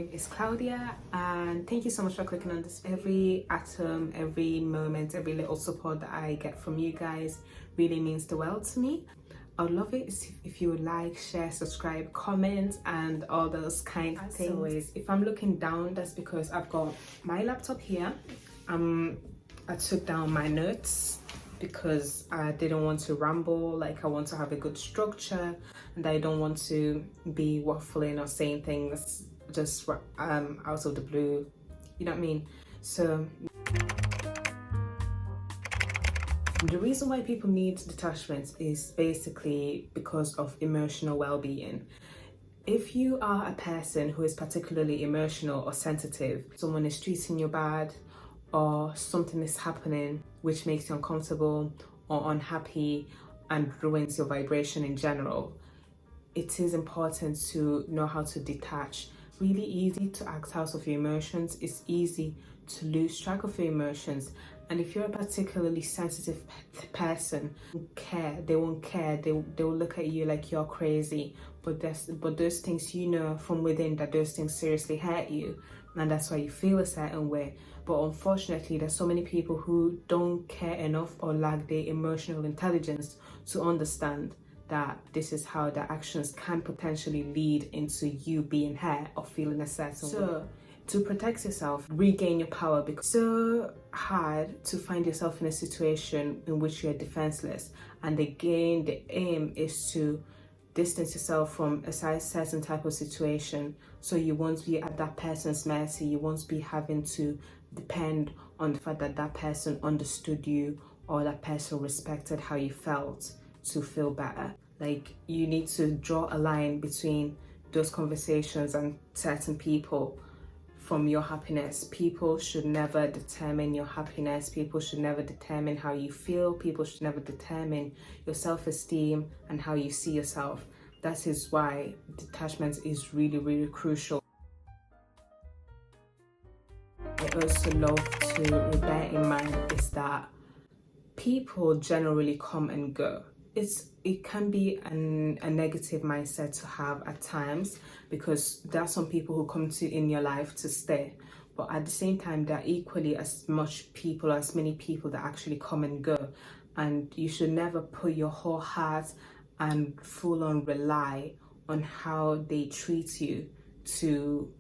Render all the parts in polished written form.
name is Claudia, and thank you so much for clicking on this. Every atom, every moment, every little support that I get from you guys really means the world to me. I'd love it if you would like, share, subscribe, comment, and all those kind of things. Always, if I'm looking down, that's because I've got my laptop here. I took down my notes because I didn't want to ramble. Like, I want to have a good structure, and I don't want to be waffling or saying things just out of the blue. You know what I mean? So the reason why people need detachment is basically because of emotional well-being. If you are a person who is particularly emotional or sensitive, someone is treating you bad, or something is happening which makes you uncomfortable or unhappy and ruins your vibration in general, it is important to know how to detach. It's really easy to act out of your emotions. It's easy to lose track of your emotions. And if you're a particularly sensitive person, they won't care. They will look at you like you're crazy. But those things, you know from within that those things seriously hurt you, and that's why you feel a certain way. But unfortunately, there's so many people who don't care enough or lack the emotional intelligence to understand that this is how their actions can potentially lead into you being hurt or feeling a certain way. So to protect yourself, regain your power, because it's so hard to find yourself in a situation in which you're defenseless. And again, the aim is to distance yourself from a certain type of situation, so you won't be at that person's mercy. You won't be having to depend on the fact that that person understood you or that person respected how you felt to feel better. Like, you need to draw a line between those conversations and certain people from your happiness. People should never determine your happiness. People should never determine how you feel. People should never determine your self-esteem and how you see yourself. That is why detachment is really, really crucial. I also love to bear in mind is that people generally come and go. It can be a negative mindset to have at times, because there are some people who come in your life to stay, but at the same time there are equally as many people that actually come and go, and you should never put your whole heart and full on rely on how they treat you to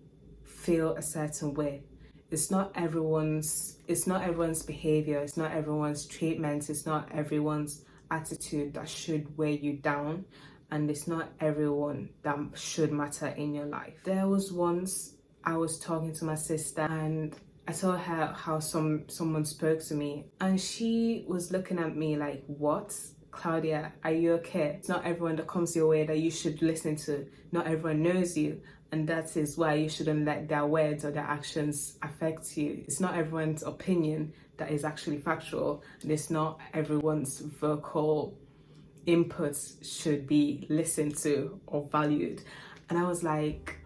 feel a certain way. It's not everyone's behavior, it's not everyone's treatment, it's not everyone's attitude that should weigh you down, and it's not everyone that should matter in your life. There was once I was talking to my sister, and I told her how someone spoke to me, and she was looking at me like, "What? Claudia, are you okay? It's not everyone that comes your way that you should listen to. Not everyone knows you, and that is why you shouldn't let their words or their actions affect you. It's not everyone's opinion that is actually factual, and it's not everyone's vocal inputs should be listened to or valued." And I was like,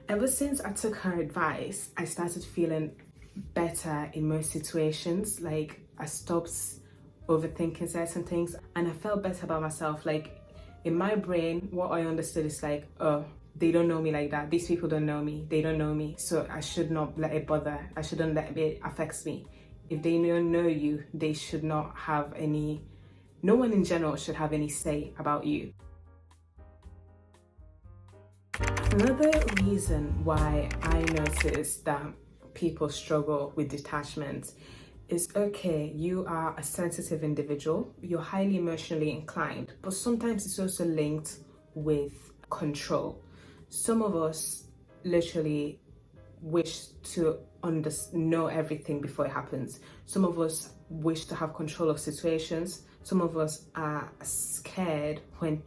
ever since I took her advice, I started feeling better in most situations. Like, I stopped overthinking certain things, and I felt better about myself. Like, in my brain, what I understood is like, oh, they don't know me like that. These people don't know me. They don't know me. So I should not let it bother. I shouldn't let it affect me. If they don't know you, they should not have any, no one in general should have any say about you. Another reason why I noticed that people struggle with detachment is, okay, you are a sensitive individual, you're highly emotionally inclined, but sometimes it's also linked with control. Some of us literally wish to know everything before it happens. Some of us wish to have control of situations. Some of us are scared when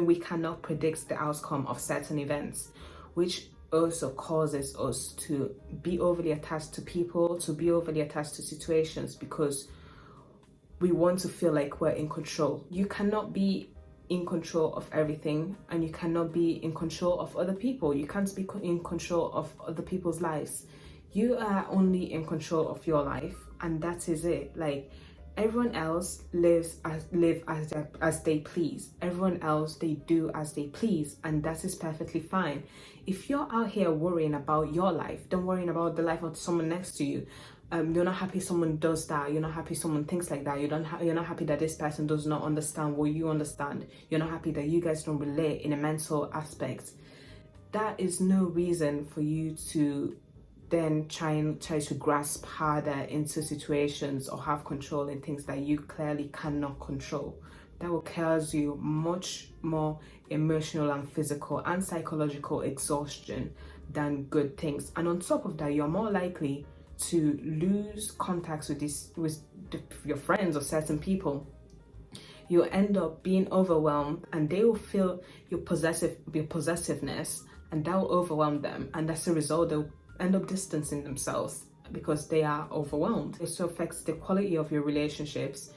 we cannot predict the outcome of certain events, which also causes us to be overly attached to people, to be overly attached to situations, because we want to feel like we're in control. You cannot be in control of everything, and you cannot be in control of other people. You can't be in control of other people's lives. You are only in control of your life, and that is it. Like, Everyone else live as they please. Everyone else, they do as they please, and that is perfectly fine. If you're out here worrying about your life, don't worry about the life of someone next to you. You're not happy someone does that. You're not happy someone thinks like that. You're not happy that this person does not understand what you understand. You're not happy that you guys don't relate in a mental aspect. That is no reason for you to then try to grasp harder into situations or have control in things that you clearly cannot control. That will cause you much more emotional and physical and psychological exhaustion than good things. And on top of that, you're more likely to lose contacts with your friends or certain people. You'll end up being overwhelmed, and they will feel your possessiveness, and that will overwhelm them, and as a result they'll end up distancing themselves because they are overwhelmed. It also affects the quality of your relationships.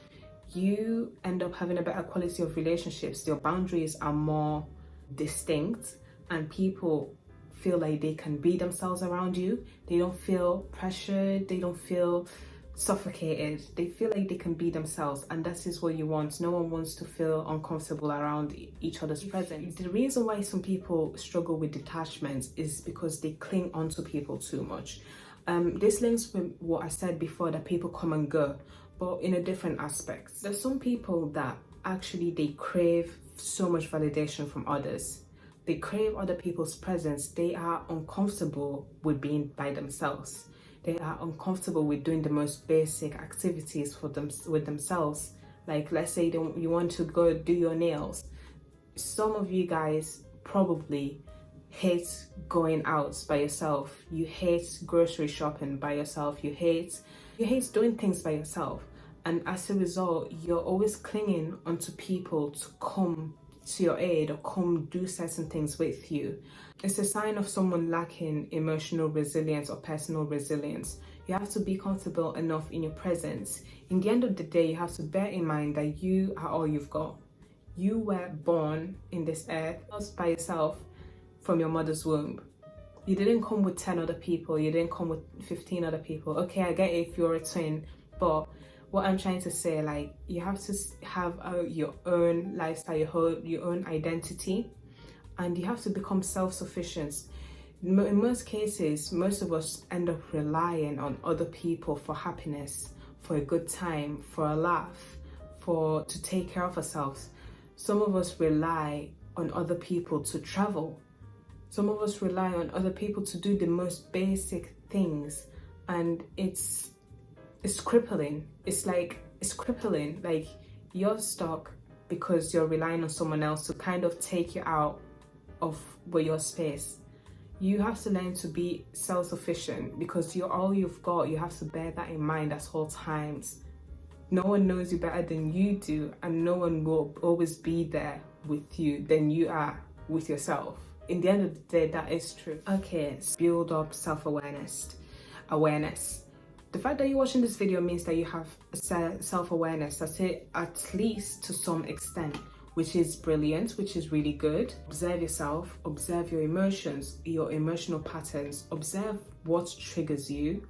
You end up having a better quality of relationships. Your boundaries are more distinct, and people feel like they can be themselves around you. They don't feel pressured, they don't feel suffocated. They feel like they can be themselves, and that is what you want. No one wants to feel uncomfortable around each other's presence. The reason why some people struggle with detachment is because they cling onto people too much. This links with what I said before, that people come and go, but in a different aspect. There's some people that actually they crave so much validation from others. They crave other people's presence. They are uncomfortable with being by themselves. They are uncomfortable with doing the most basic activities for them with themselves. Like, let's say you want to go do your nails. Some of you guys probably hate going out by yourself. You hate grocery shopping by yourself. You hate doing things by yourself. And as a result, you're always clinging onto people to come to your aid or come do certain things with you. It's a sign of someone lacking emotional resilience or personal resilience. You have to be comfortable enough in your presence. In the end of the day, you have to bear in mind that you are all you've got. You were born in this earth, not by yourself, from your mother's womb. You didn't come with 10 other people. You didn't come with 15 other people. Okay, I get it if you're a twin, but what I'm trying to say, like, you have to have your own lifestyle, your own identity, and you have to become self-sufficient. In most cases, most of us end up relying on other people for happiness, for a good time, for a laugh, to take care of ourselves. Some of us rely on other people to travel. Some of us rely on other people to do the most basic things, and it's crippling. It's crippling. Like, you're stuck because you're relying on someone else to kind of take you out of your space. You have to learn to be self-sufficient because you're all you've got. You have to bear that in mind at all times. No one knows you better than you do, and no one will always be there with you than you are with yourself. In the end of the day, that is true. Okay, build up self-awareness. The fact that you're watching this video means that you have self-awareness, at least to some extent, which is brilliant, which is really good. Observe yourself, observe your emotions, your emotional patterns, observe what triggers you,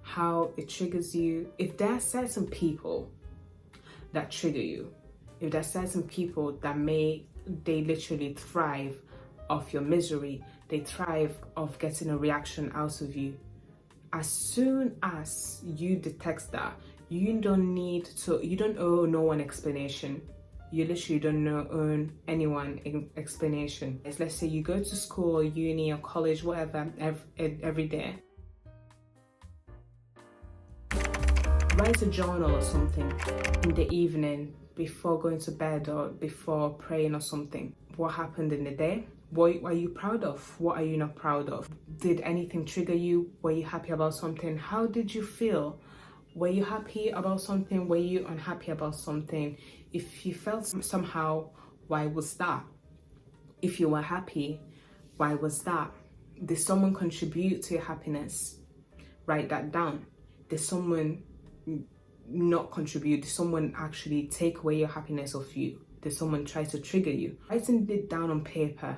how it triggers you. If there are certain people that trigger you, if there are certain people that they literally thrive off your misery, they thrive off getting a reaction out of you. As soon as you detect that, you don't owe no one explanation. You literally don't owe anyone explanation. Let's say you go to school or uni or college, whatever, every day. Write a journal or something in the evening before going to bed or before praying or something. What happened in the day? What are you proud of? What are you not proud of? Did anything trigger you? Were you happy about something? How did you feel? Were you happy about something? Were you unhappy about something? If you felt somehow, why was that? If you were happy, why was that? Did someone contribute to your happiness? Write that down. Did someone not contribute? Did someone actually take away your happiness of you? Did someone try to trigger you? Writing it down on paper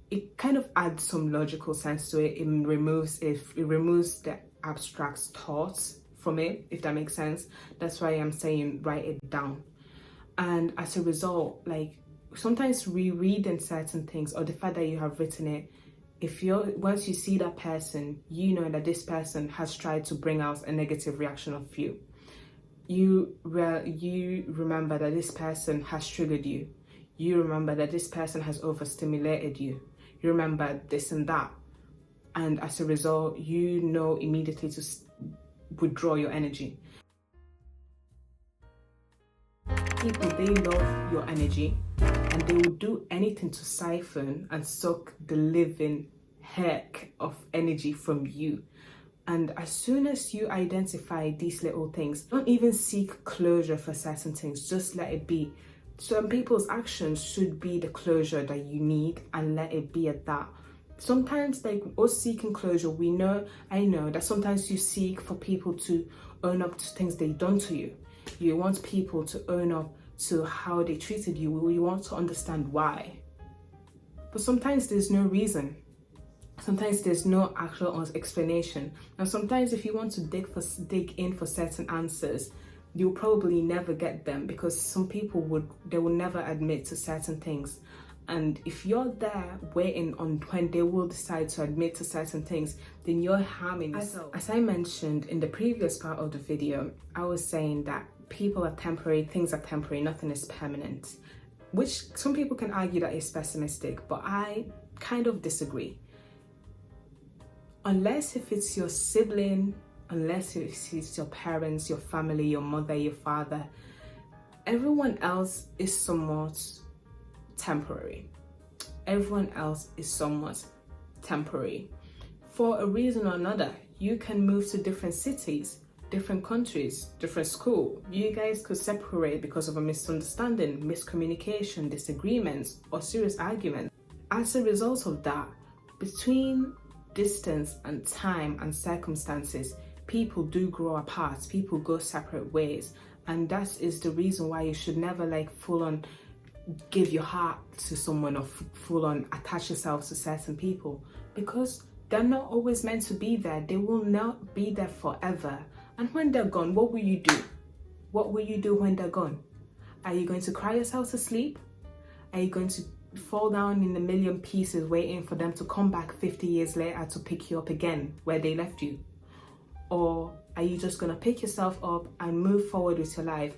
it kind of adds some logical sense to it. It removes the abstract thoughts from it, if that makes sense. That's why I'm saying write it down. And as a result, like sometimes rereading certain things or the fact that you have written it, if you're once you see that person, you know that this person has tried to bring out a negative reaction of you. You remember that this person has triggered you. You remember that this person has overstimulated you. You remember this and that. And as a result, you know immediately to withdraw your energy. People, they love your energy and they will do anything to siphon and suck the living heck of energy from you. And as soon as you identify these little things, don't even seek closure for certain things, just let it be. Some people's actions should be the closure that you need, and let it be at that. Sometimes, like us seeking closure, I know that sometimes you seek for people to own up to things they've done to you. You want people to own up to how they treated you. You want to understand why. But sometimes there's no reason. Sometimes there's no actual explanation. And sometimes if you want to dig in for certain answers, you'll probably never get them, because some people will never admit to certain things. And if you're there waiting on when they will decide to admit to certain things, then you're harming yourself. As I mentioned in the previous part of the video, I was saying that people are temporary, things are temporary, nothing is permanent. Which some people can argue that is pessimistic, but I kind of disagree. Unless if it's your sibling, unless if it's your parents, your family, your mother, your father, everyone else is somewhat temporary. Everyone else is somewhat temporary. For a reason or another, you can move to different cities, different countries, different school. You guys could separate because of a misunderstanding, miscommunication, disagreements, or serious arguments. As a result of that, between distance and time and circumstances, people do grow apart, people go separate ways. And that is the reason why you should never like full on give your heart to someone or full on attach yourself to certain people, because they're not always meant to be there. They will not be there forever. And when they're gone, what will you do? What will you do when they're gone? Are you going to cry yourself to sleep? Are you going to fall down in a million pieces waiting for them to come back 50 years later to pick you up again where they left you? Or are you just going to pick yourself up and move forward with your life?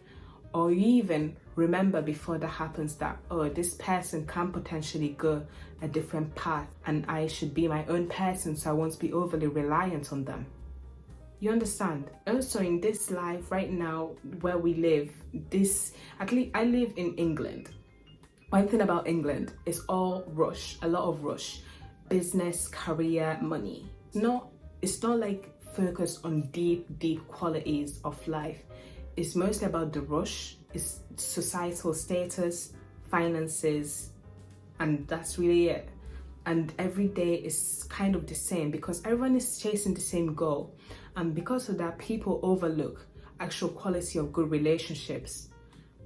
Or you even remember before that happens that, oh, this person can potentially go a different path and I should be my own person, so I won't be overly reliant on them. You understand? Also, in this life right now where we live, I live in England. One thing about England is all rush, a lot of rush. Business, career, money. It's not like focused on deep qualities of life. It's mostly about the rush. It's societal status, finances, and that's really it. And every day is kind of the same because everyone is chasing the same goal. And because of that, people overlook actual quality of good relationships.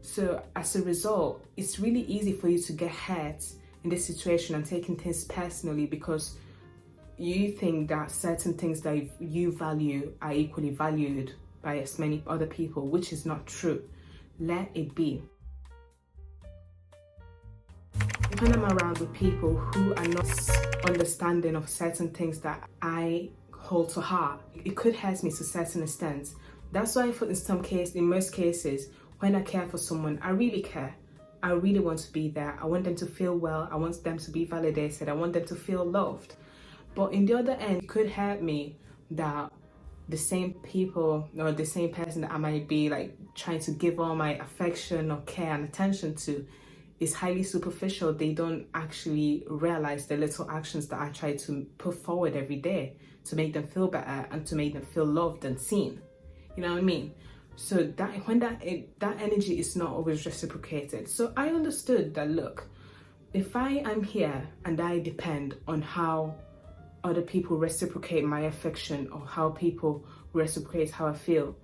So as a result, it's really easy for you to get hurt in this situation and taking things personally because you think that certain things that you value are equally valued by as many other people, which is not true. Let it be. When I'm around with people who are not understanding of certain things that I hold to heart, it could hurt me to a certain extent. That's why in most cases, when I care for someone, I really care. I really want to be there. I want them to feel well. I want them to be validated. I want them to feel loved. But in the other end, it could hurt me that the same people or the same person that I might be like trying to give all my affection or care and attention to is highly superficial. They don't actually realize the little actions that I try to put forward every day to make them feel better and to make them feel loved and seen. You know what I mean? So that when that energy is not always reciprocated. So I understood that, look, if I am here and I depend on how other people reciprocate my affection or how people reciprocate how I feel,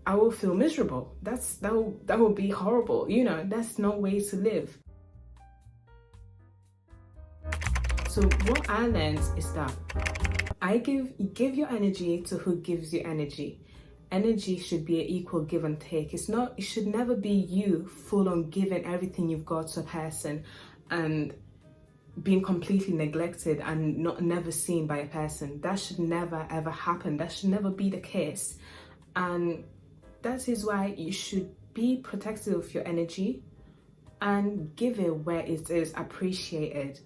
I will feel miserable. That will be horrible. You know, that's no way to live. So what I learned is that give your energy to who gives you energy. Energy should be an equal give and take. It should never be you full on giving everything you've got to a person and being completely neglected and never seen by a person. That should never ever happen. That should never be the case. And that is why you should be protective of your energy and give it where it is appreciated.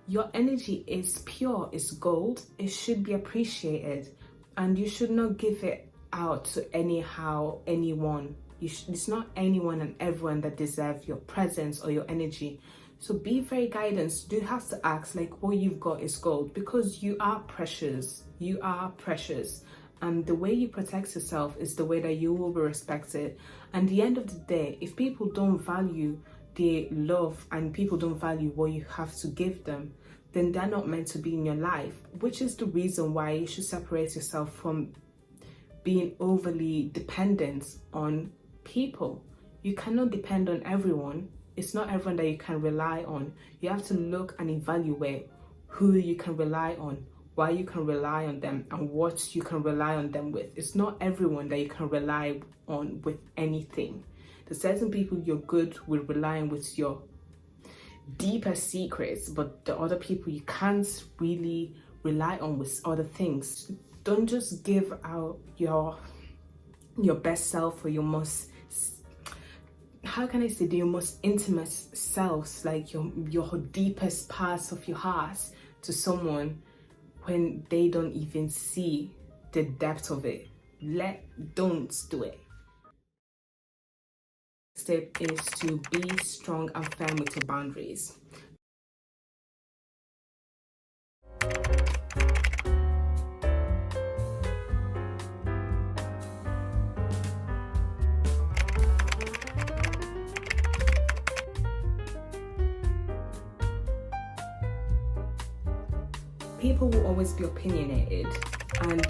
Your energy is pure, it's gold, it should be appreciated, and you should not give it out to anyone. It's not anyone and everyone that deserve your presence or your energy. So be very guidant. You have to ask, like, what you've got is gold, because you are precious. You are precious. And the way you protect yourself is the way that you will be respected. And at the end of the day, if people don't value the love and people don't value what you have to give them, then they're not meant to be in your life, which is the reason why you should separate yourself from being overly dependent on people. You cannot depend on everyone. It's not everyone that you can rely on. You have to look and evaluate who you can rely on, why you can rely on them, and what you can rely on them with. It's not everyone that you can rely on with anything. There's certain people you're good with relying with your deeper secrets, but the other people you can't really rely on with other things. Don't just give out your best self or your most, how can I say, your most intimate selves, like your deepest parts of your heart to someone when they don't even see the depth of it. Don't do it. Step is to be strong and firm with your boundaries. People will always be opinionated, and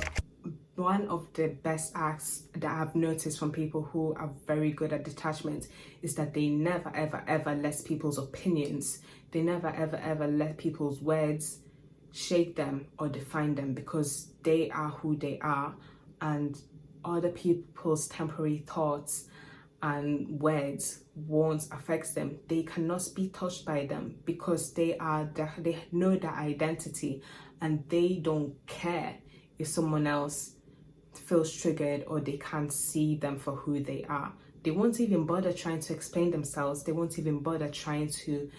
one of the best acts that I've noticed from people who are very good at detachment is that they never ever let people's opinions, they never ever let people's words shake them or define them, because they are who they are, and other people's temporary thoughts and words won't affect them. They cannot be touched by them because they know their identity, and they don't care if someone else feels triggered or they can't see them for who they are. They won't even bother trying to explain themselves. They won't even bother trying to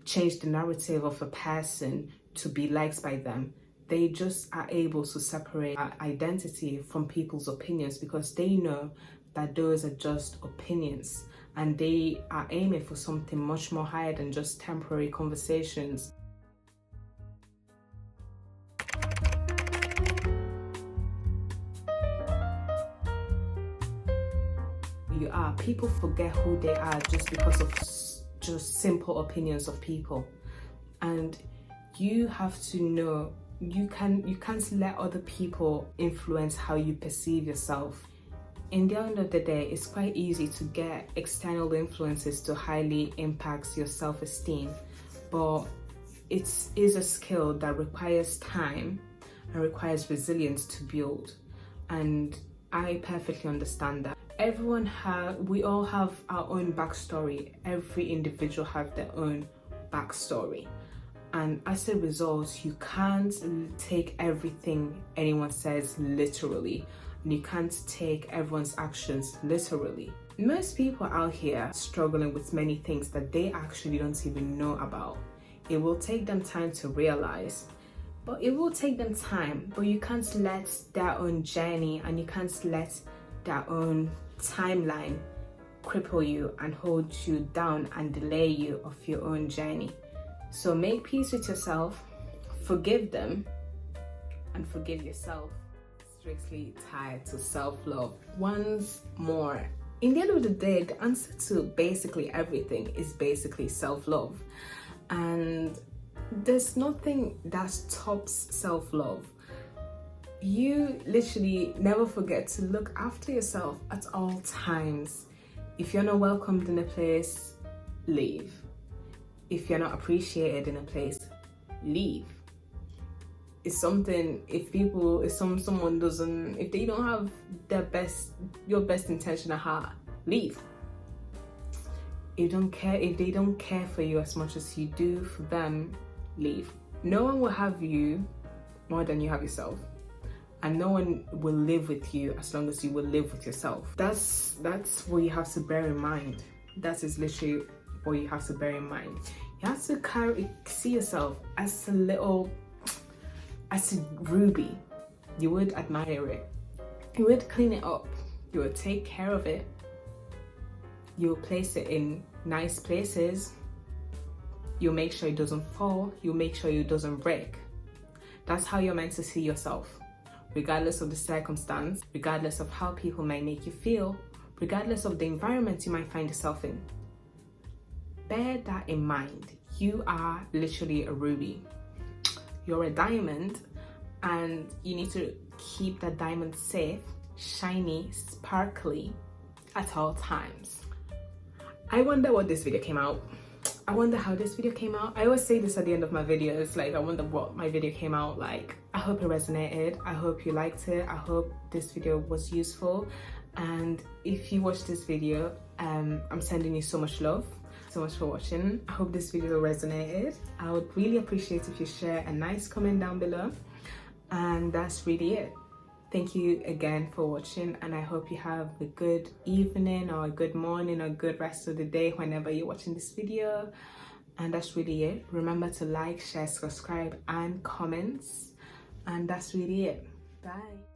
change the narrative of a person to be liked by them. They just are able to separate identity from people's opinions, because they know that those are just opinions, and they are aiming for something much more higher than just temporary conversations. You are. People forget who they are just because of just simple opinions of people, and you have to know you can't let other people influence how you perceive yourself. In the end of the day, it's quite easy to get external influences to highly impact your self-esteem, but it is a skill that requires time and requires resilience to build, and I perfectly understand that. We all have our own backstory. Every individual has their own backstory, and as a result, you can't take everything anyone says literally, and you can't take everyone's actions literally. Most people out here struggling with many things that they actually don't even know about. It will take them time to realize, but it will take them time. But you can't let their own journey and you can't let their own timeline cripple you and hold you down and delay you of your own journey. So make peace with yourself, forgive them, and forgive yourself. Strictly tied to self-love. Once more, in the end of the day, the answer to basically everything is basically self-love, and there's nothing that tops self-love. You literally never forget to look after yourself at all times. If you're not welcomed in a place, leave. If you're not appreciated in a place, leave. it's something, someone doesn't, if they don't have your best intention at heart, leave. If they don't care for you as much as you do for them, leave. No one will have you more than you have yourself, and no one will live with you as long as you will live with yourself. That's what you have to bear in mind. That is literally what you have to bear in mind. You have to see yourself as a ruby. You would admire it, you would clean it up, you would take care of it, you will place it in nice places, you'll make sure it doesn't fall, you'll make sure it doesn't break. That's how you're meant to see yourself, regardless of the circumstance, regardless of how people might make you feel, regardless of the environment you might find yourself in. Bear that in mind. You are literally a ruby. You're a diamond, and you need to keep that diamond safe, shiny, sparkly at all times. I wonder what this video came out. I wonder how this video came out. I always say this at the end of my videos, like I wonder what my video came out like. I hope it resonated. I hope you liked it. I hope this video was useful. And if you watched this video, I'm sending you so much love. So much for watching. I hope this video resonated. I would really appreciate if you share a nice comment down below. And that's really it. Thank you again for watching, and I hope you have a good evening or a good morning or a good rest of the day whenever you're watching this video. And that's really it. Remember to like, share, subscribe, and comments. And that's really it. Bye.